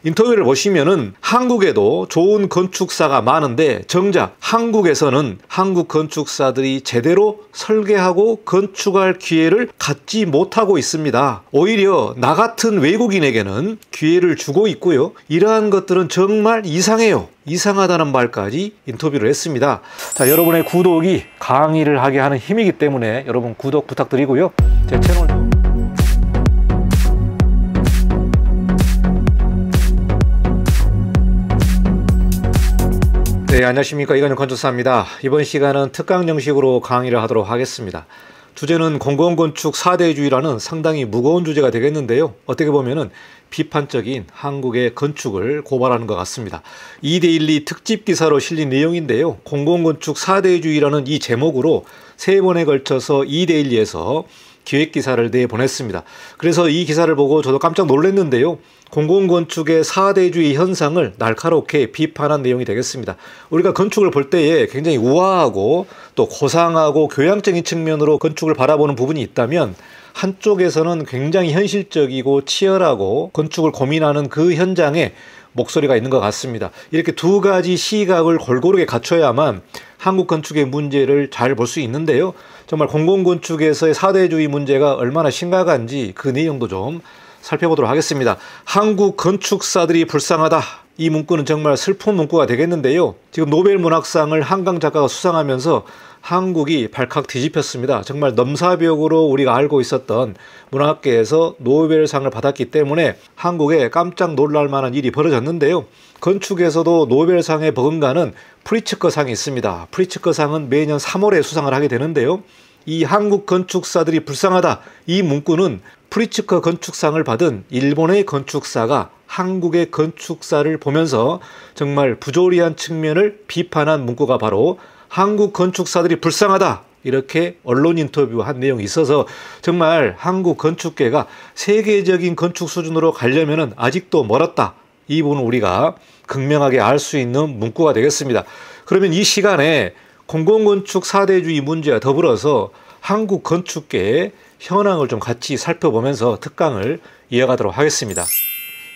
인터뷰를 보시면은 한국에도 좋은 건축사가 많은데 정작 한국에서는 한국 건축사들이 제대로 설계하고 건축할 기회를 갖지 못하고 있습니다. 오히려 나 같은 외국인에게는 기회를 주고 있고요. 이러한 것들은 정말 이상해요. 이상하다는 말까지 인터뷰를 했습니다. 자, 여러분의 구독이 강의를 하게 하는 힘이기 때문에 여러분 구독 부탁드리고요. 제 채널도 네, 안녕하십니까. 이건영 건축사입니다. 이번 시간은 특강 형식으로 강의를 하도록 하겠습니다. 주제는 공공건축 4대주의라는 상당히 무거운 주제가 되겠는데요. 어떻게 보면은 비판적인 한국의 건축을 고발하는 것 같습니다. 2대12 특집 기사로 실린 내용인데요. 공공건축 4대주의라는 이 제목으로 3번에 걸쳐서 2대12에서 기획기사를 내보냈습니다. 그래서 이 기사를 보고 저도 깜짝 놀랐는데요. 공공건축의 4대주의 현상을 날카롭게 비판한 내용이 되겠습니다. 우리가 건축을 볼 때에 굉장히 우아하고 또 고상하고 교양적인 측면으로 건축을 바라보는 부분이 있다면 한쪽에서는 굉장히 현실적이고 치열하고 건축을 고민하는 그 현장에 목소리가 있는 것 같습니다. 이렇게 두 가지 시각을 골고루게 갖춰야만 한국 건축의 문제를 잘 볼 수 있는데요. 정말 공공건축에서의 4대주의 문제가 얼마나 심각한지 그 내용도 좀 살펴보도록 하겠습니다. 한국 건축사들이 불쌍하다. 이 문구는 정말 슬픈 문구가 되겠는데요. 지금 노벨문학상을 한강 작가가 수상하면서 한국이 발칵 뒤집혔습니다. 정말 넘사벽으로 우리가 알고 있었던 문학계에서 노벨상을 받았기 때문에 한국에 깜짝 놀랄 만한 일이 벌어졌는데요. 건축에서도 노벨상에 버금가는 프리츠커상이 있습니다. 프리츠커상은 매년 3월에 수상을 하게 되는데요. 이 한국 건축사들이 불쌍하다. 이 문구는 프리츠커 건축상을 받은 일본의 건축사가 한국의 건축사를 보면서 정말 부조리한 측면을 비판한 문구가 바로 한국 건축사들이 불쌍하다. 이렇게 언론 인터뷰한 내용이 있어서 정말 한국 건축계가 세계적인 건축 수준으로 가려면 아직도 멀었다. 이 부분은 우리가 극명하게 알 수 있는 문구가 되겠습니다. 그러면 이 시간에 공공건축 4대주의 문제와 더불어서 한국 건축계의 현황을 좀 같이 살펴보면서 특강을 이어가도록 하겠습니다.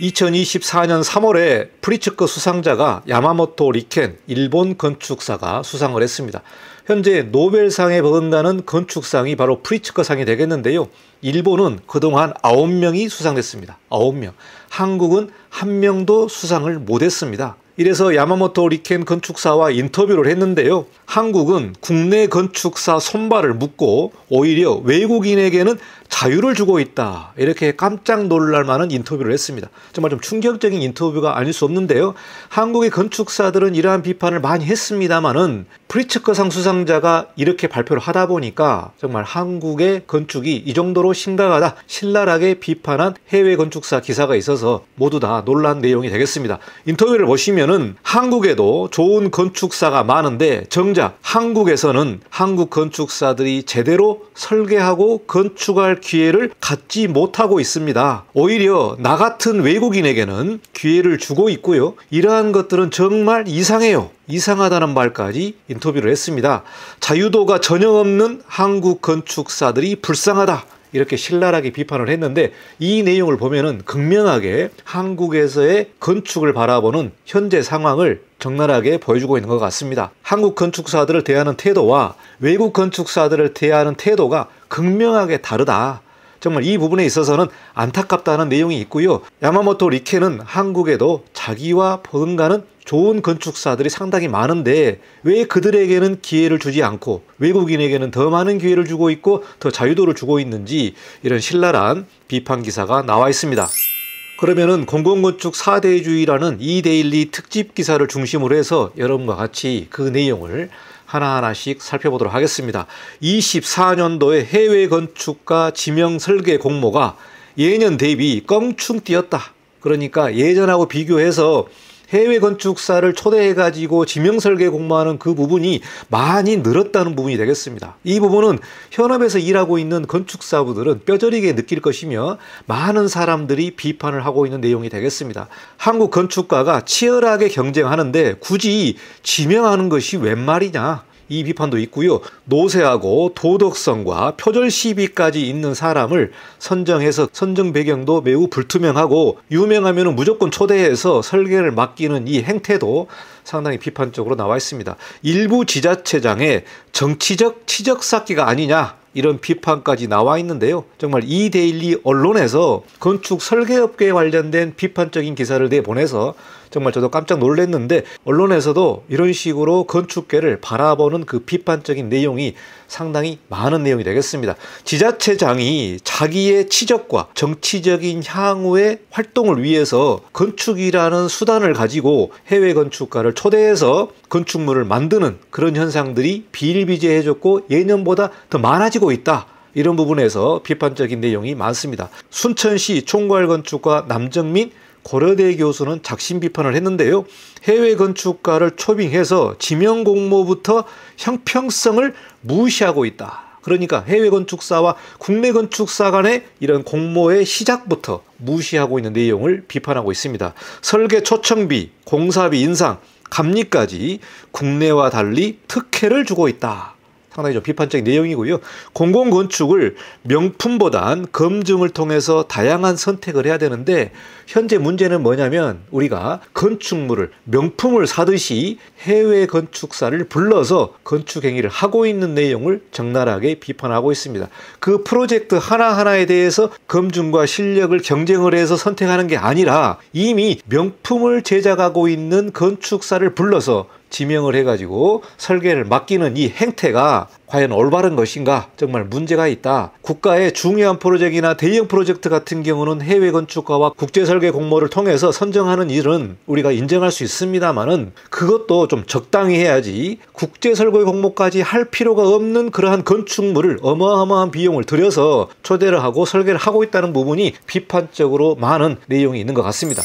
2024년 3월에 프리츠커 수상자가 야마모토 리켄 일본 건축사가 수상을 했습니다. 현재 노벨상에 버금가는 건축상이 바로 프리츠커상이 되겠는데요. 일본은 그동안 9명이 수상됐습니다. 9명. 한국은 1명도 수상을 못했습니다. 이래서 야마모토 리켄 건축사와 인터뷰를 했는데요. 한국은 국내 건축사 손발을 묶고 오히려 외국인에게는 자유를 주고 있다. 이렇게 깜짝 놀랄 만한 인터뷰를 했습니다. 정말 좀 충격적인 인터뷰가 아닐 수 없는데요. 한국의 건축사들은 이러한 비판을 많이 했습니다만은 프리츠커상 수상자가 이렇게 발표를 하다 보니까 정말 한국의 건축이 이 정도로 심각하다. 신랄하게 비판한 해외 건축사 기사가 있어서 모두 다 놀란 내용이 되겠습니다. 인터뷰를 보시면은 한국에도 좋은 건축사가 많은데 정작 한국에서는 한국 건축사들이 제대로 설계하고 건축할 기회를 갖지 못하고 있습니다. 오히려 나 같은 외국인에게는 기회를 주고 있고요. 이러한 것들은 정말 이상해요. 이상하다는 말까지 인터뷰를 했습니다. 자유도가 전혀 없는 한국 건축사들이 불쌍하다. 이렇게 신랄하게 비판을 했는데 이 내용을 보면은 극명하게 한국에서의 건축을 바라보는 현재 상황을 적나라하게 보여주고 있는 것 같습니다. 한국 건축사들을 대하는 태도와 외국 건축사들을 대하는 태도가 극명하게 다르다. 정말 이 부분에 있어서는 안타깝다는 내용이 있고요. 야마모토 리켄은 한국에도 자기와 버금가는 좋은 건축사들이 상당히 많은데 왜 그들에게는 기회를 주지 않고 외국인에게는 더 많은 기회를 주고 있고 더 자유도를 주고 있는지 이런 신랄한 비판 기사가 나와 있습니다. 그러면은 공공건축 4대주의라는 2대12 특집 기사를 중심으로 해서 여러분과 같이 그 내용을 하나하나씩 살펴보도록 하겠습니다. 24년도에 해외 건축가 지명 설계 공모가 예년 대비 껑충 뛰었다. 그러니까 예전하고 비교해서 해외 건축사를 초대해가지고 지명설계 공모하는 그 부분이 많이 늘었다는 부분이 되겠습니다. 이 부분은 현업에서 일하고 있는 건축사분들은 뼈저리게 느낄 것이며 많은 사람들이 비판을 하고 있는 내용이 되겠습니다. 한국 건축가가 치열하게 경쟁하는데 굳이 지명하는 것이 웬 말이냐. 이 비판도 있고요. 노쇠하고 도덕성과 표절 시비까지 있는 사람을 선정해서 선정 배경도 매우 불투명하고 유명하면 무조건 초대해서 설계를 맡기는 이 행태도 상당히 비판적으로 나와 있습니다. 일부 지자체장의 정치적 치적 쌓기가 아니냐 이런 비판까지 나와 있는데요. 정말 이데일리 언론에서 건축 설계업계에 관련된 비판적인 기사를 내보내서 정말 저도 깜짝 놀랐는데 언론에서도 이런 식으로 건축계를 바라보는 그 비판적인 내용이 상당히 많은 내용이 되겠습니다. 지자체장이 자기의 치적과 정치적인 향후의 활동을 위해서 건축이라는 수단을 가지고 해외 건축가를 초대해서 건축물을 만드는 그런 현상들이 비일비재해졌고 예년보다 더 많아지고 있다. 이런 부분에서 비판적인 내용이 많습니다. 순천시 총괄건축가 남정민 고려대 교수는 작심 비판을 했는데요. 해외 건축가를 초빙해서 지명 공모부터 형평성을 무시하고 있다. 그러니까 해외 건축사와 국내 건축사 간의 이런 공모의 시작부터 무시하고 있는 내용을 비판하고 있습니다. 설계 초청비, 공사비 인상, 감리까지 국내와 달리 특혜를 주고 있다. 상당히 좀 비판적인 내용이고요. 공공건축을 명품보단 검증을 통해서 다양한 선택을 해야 되는데 현재 문제는 뭐냐면 우리가 건축물을 명품을 사듯이 해외 건축사를 불러서 건축행위를 하고 있는 내용을 적나라하게 비판하고 있습니다. 그 프로젝트 하나하나에 대해서 검증과 실력을 경쟁을 해서 선택하는 게 아니라 이미 명품을 제작하고 있는 건축사를 불러서 지명을 해가지고 설계를 맡기는 이 행태가 과연 올바른 것인가? 정말 문제가 있다. 국가의 중요한 프로젝트나 대형 프로젝트 같은 경우는 해외 건축가와 국제설계 공모를 통해서 선정하는 일은 우리가 인정할 수 있습니다만은 그것도 좀 적당히 해야지 국제설계 공모까지 할 필요가 없는 그러한 건축물을 어마어마한 비용을 들여서 초대를 하고 설계를 하고 있다는 부분이 비판적으로 많은 내용이 있는 것 같습니다.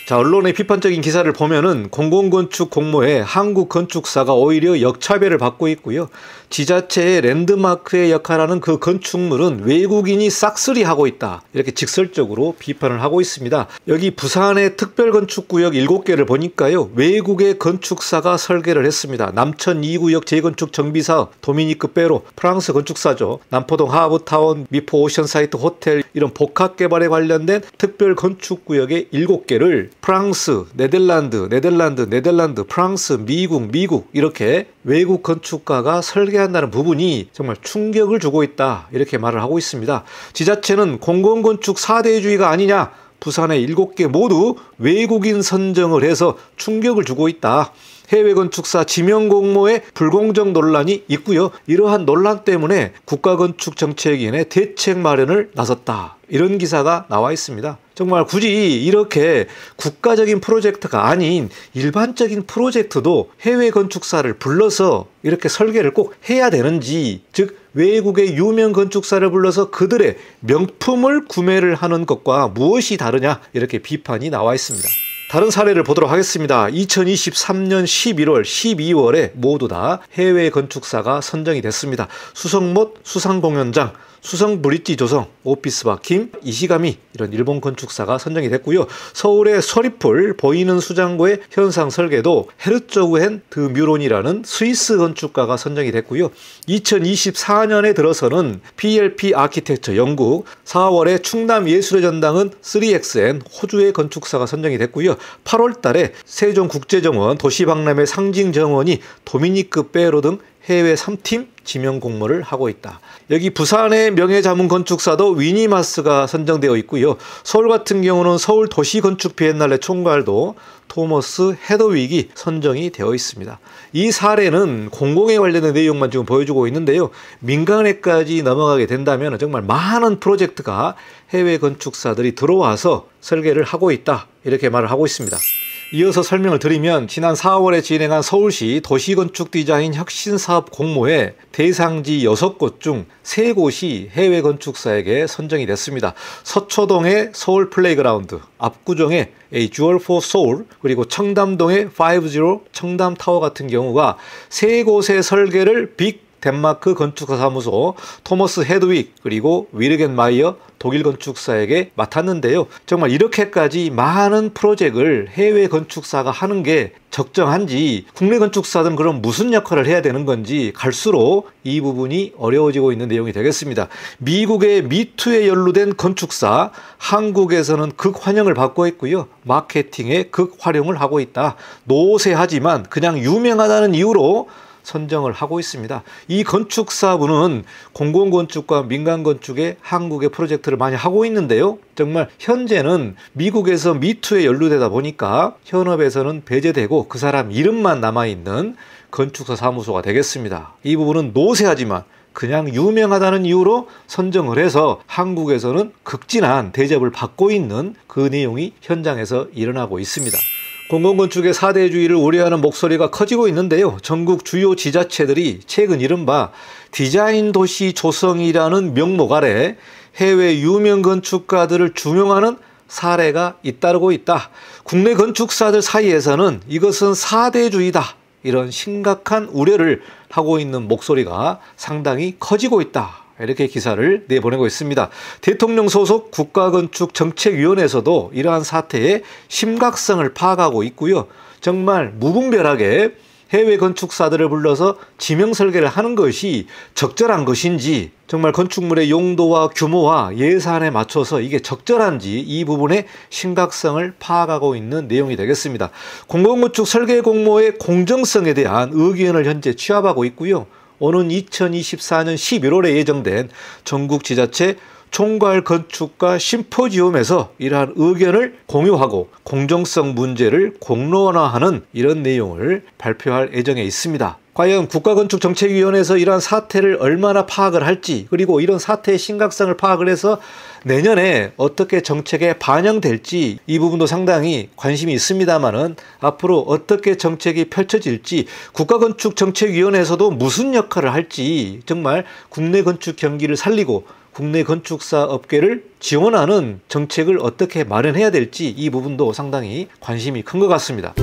자, 언론의 비판적인 기사를 보면은 공공건축 공모에 한국 건축사가 오히려 역차별을 받고 있고요. 지자체의 랜드마크의 역할하는 그 건축물은 외국인이 싹쓸이하고 있다. 이렇게 직설적으로 비판을 하고 있습니다. 여기 부산의 특별건축구역 7개를 보니까요. 외국의 건축사가 설계를 했습니다. 남천 2구역 재건축 정비사업 도미니크 페로 프랑스 건축사죠. 남포동 하브타운, 미포 오션사이트 호텔 이런 복합개발에 관련된 특별건축구역의 7개를 프랑스, 네덜란드, 프랑스, 미국 이렇게 외국 건축가가 설계한다는 부분이 정말 충격을 주고 있다. 이렇게 말을 하고 있습니다. 지자체는 공공건축 4대주의가 아니냐. 부산의 7개 모두 외국인 선정을 해서 충격을 주고 있다. 해외 건축사 지명 공모에 불공정 논란이 있고요. 이러한 논란 때문에 국가건축정책위원회 대책 마련을 나섰다. 이런 기사가 나와 있습니다. 정말 굳이 이렇게 국가적인 프로젝트가 아닌 일반적인 프로젝트도 해외 건축사를 불러서 이렇게 설계를 꼭 해야 되는지, 즉 외국의 유명 건축사를 불러서 그들의 명품을 구매를 하는 것과 무엇이 다르냐 이렇게 비판이 나와 있습니다. 다른 사례를 보도록 하겠습니다. 2023년 11월, 12월에 모두 다 해외 건축사가 선정이 됐습니다. 수성못 수상공연장, 수성브릿지 조성, 오피스바킴, 이시가미 이런 일본 건축사가 선정이 됐고요. 서울의 서리풀 보이는 수장고의 현상 설계도 헤르조그헨 드 뮤론이라는 스위스 건축가가 선정이 됐고요. 2024년에 들어서는 PLP 아키텍처 영국, 4월에 충남 예술의 전당은 3XN 호주의 건축사가 선정이 됐고요. 8월 달에 세종국제정원, 도시박람회 상징정원이 도미니크 페로 등 해외 3팀 지명 공모를 하고 있다. 여기 부산의 명예자문 건축사도 위니마스가 선정되어 있고요. 서울 같은 경우는 서울 도시건축 비엔날레 총괄도 토머스 헤더윅이 선정이 되어 있습니다. 이 사례는 공공에 관련된 내용만 지금 보여주고 있는데요. 민간에까지 넘어가게 된다면 정말 많은 프로젝트가 해외 건축사들이 들어와서 설계를 하고 있다. 이렇게 말을 하고 있습니다. 이어서 설명을 드리면 지난 4월에 진행한 서울시 도시건축 디자인 혁신사업 공모에 대상지 6곳 중 3곳이 해외 건축사에게 선정이 됐습니다. 서초동의 서울 플레이그라운드, 압구정의 A Jewel for Seoul, 그리고 청담동의 50 청담타워 같은 경우가 3곳의 설계를 빅 덴마크 건축사 사무소 토머스 헤드윅 그리고 위르겐 마이어 독일 건축사에게 맡았는데요. 정말 이렇게까지 많은 프로젝트를 해외 건축사가 하는 게 적정한지, 국내 건축사들은 그럼 무슨 역할을 해야 되는 건지 갈수록 이 부분이 어려워지고 있는 내용이 되겠습니다. 미국의 미투에 연루된 건축사, 한국에서는 극환영을 받고 있고요. 마케팅에 극활용을 하고 있다. 노쇠하지만 그냥 유명하다는 이유로 선정을 하고 있습니다. 이 건축사분은 공공건축과 민간건축에 한국의 프로젝트를 많이 하고 있는데요. 정말 현재는 미국에서 미투에 연루되다 보니까 현업에서는 배제되고 그 사람 이름만 남아있는 건축사 사무소가 되겠습니다. 이 부분은 노쇠하지만 그냥 유명하다는 이유로 선정을 해서 한국에서는 극진한 대접을 받고 있는 그 내용이 현장에서 일어나고 있습니다. 공공건축의 4대주의를 우려하는 목소리가 커지고 있는데요. 전국 주요 지자체들이 최근 이른바 디자인 도시 조성이라는 명목 아래 해외 유명 건축가들을 중용하는 사례가 잇따르고 있다. 국내 건축사들 사이에서는 이것은 4대주의다. 이런 심각한 우려를 하고 있는 목소리가 상당히 커지고 있다. 이렇게 기사를 내보내고 있습니다. 대통령 소속 국가건축정책위원회에서도 이러한 사태의 심각성을 파악하고 있고요. 정말 무분별하게 해외 건축사들을 불러서 지명 설계를 하는 것이 적절한 것인지, 정말 건축물의 용도와 규모와 예산에 맞춰서 이게 적절한지 이 부분의 심각성을 파악하고 있는 내용이 되겠습니다. 공공건축 설계 공모의 공정성에 대한 의견을 현재 취합하고 있고요. 오는 2024년 11월에 예정된 전국 지자체 총괄건축가 심포지움에서 이러한 의견을 공유하고 공정성 문제를 공론화하는 이런 내용을 발표할 예정에 있습니다. 과연 국가건축정책위원회에서 이러한 사태를 얼마나 파악을 할지, 그리고 이런 사태의 심각성을 파악을 해서 내년에 어떻게 정책에 반영될지 이 부분도 상당히 관심이 있습니다만은 앞으로 어떻게 정책이 펼쳐질지, 국가건축정책위원회에서도 무슨 역할을 할지, 정말 국내 건축 경기를 살리고 국내 건축사 업계를 지원하는 정책을 어떻게 마련해야 될지 이 부분도 상당히 관심이 큰 것 같습니다.